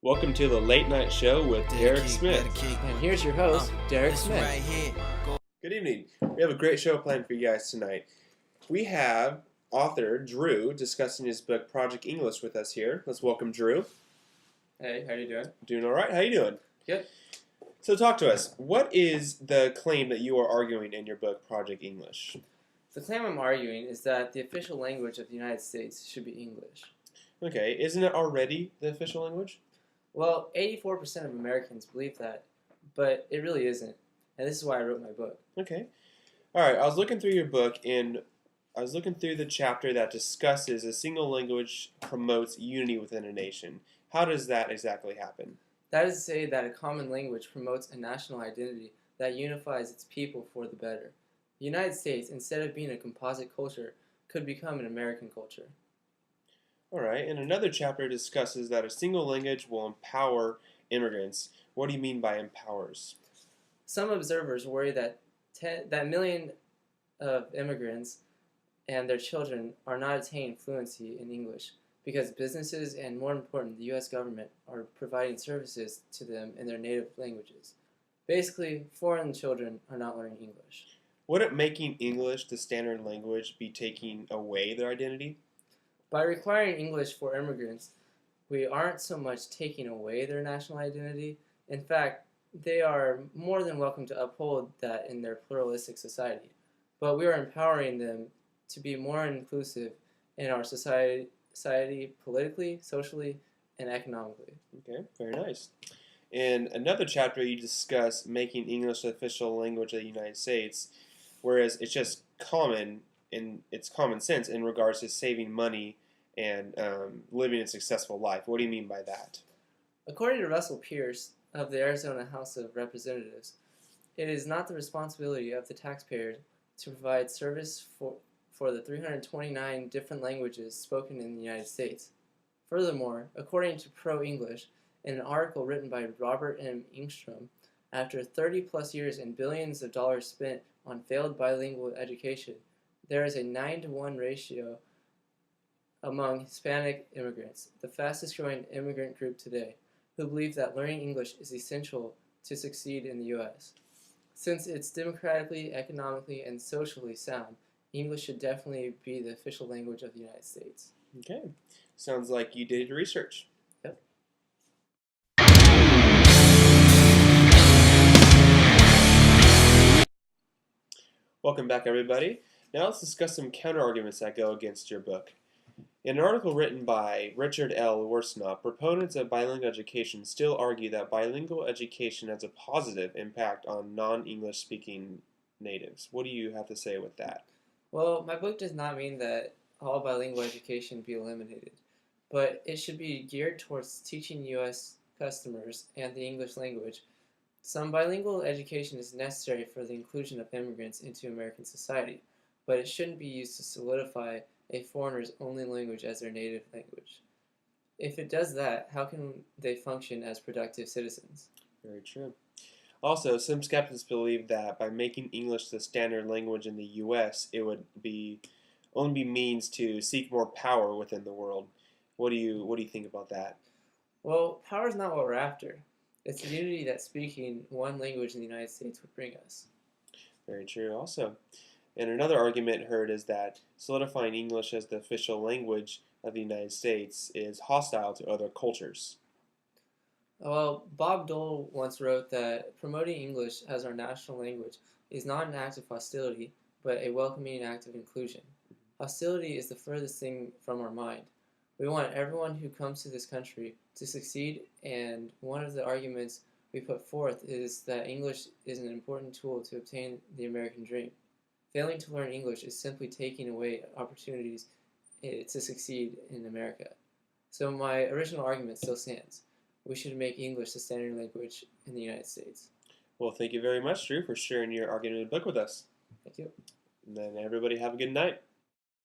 Welcome to the Late Night Show with Derek Smith. And here's your host, Derek Smith. Good evening. We have a great show planned for you guys tonight. We have author Drew discussing his book Project English with us here. Let's welcome Drew. Hey, how you doing? Doing all right. How you doing? Good. So talk to us. What is the claim that you are arguing in your book Project English? The claim I'm arguing is that the official language of the United States should be English. Okay. Isn't it already the official language? Well, 84% of Americans believe that, but it really isn't. And this is why I wrote my book. Okay. All right. I was looking through your book, and I was looking through the chapter that discusses a single language promotes unity within a nation. How does that exactly happen? That is to say that a common language promotes a national identity that unifies its people for the better. The United States, instead of being a composite culture, could become an American culture. All right. And another chapter discusses that a single language will empower immigrants. What do you mean by empowers? Some observers worry that million of immigrants and their children are not attaining fluency in English because businesses and, more important, the U.S. government are providing services to them in their native languages. Basically, foreign children are not learning English. Would making English the standard language be taking away their identity? By requiring English for immigrants, we aren't so much taking away their national identity. In fact, they are more than welcome to uphold that in their pluralistic society. But we are empowering them to be more inclusive in our society politically, socially, and economically. Okay, very nice. In another chapter, you discuss making English the official language of the United States, whereas it's just common sense in regards to saving money and living a successful life. What do you mean by that? According to Russell Pierce of the Arizona House of Representatives, it is not the responsibility of the taxpayer to provide service for the 329 different languages spoken in the United States. Furthermore, according to Pro-English, in an article written by Robert M. Engstrom, after 30-plus years and billions of dollars spent on failed bilingual education, there is a 9-to-1 ratio among Hispanic immigrants, the fastest-growing immigrant group today, who believe that learning English is essential to succeed in the U.S. Since it's democratically, economically, and socially sound, English should definitely be the official language of the United States. Okay. Sounds like you did your research. Yep. Welcome back, everybody. Now let's discuss some counter-arguments that go against your book. In an article written by Richard L. Worsnop, proponents of bilingual education still argue that bilingual education has a positive impact on non-English speaking natives. What do you have to say with that? Well, my book does not mean that all bilingual education be eliminated, but it should be geared towards teaching U.S. customers and the English language. Some bilingual education is necessary for the inclusion of immigrants into American society, but it shouldn't be used to solidify a foreigner's only language as their native language. If it does that, how can they function as productive citizens? Very true. Also, some skeptics believe that by making English the standard language in the U.S., it would only be means to seek more power within the world. What do you think about that? Well, power is not what we're after. It's the unity that speaking one language in the United States would bring us. Very true also. And another argument heard is that solidifying English as the official language of the United States is hostile to other cultures. Well, Bob Dole once wrote that promoting English as our national language is not an act of hostility, but a welcoming act of inclusion. Hostility is the furthest thing from our mind. We want everyone who comes to this country to succeed, and one of the arguments we put forth is that English is an important tool to obtain the American dream. Failing to learn English is simply taking away opportunities to succeed in America. So my original argument still stands. We should make English the standard language in the United States. Well, thank you very much, Drew, for sharing your argument book with us. Thank you. And then everybody have a good night.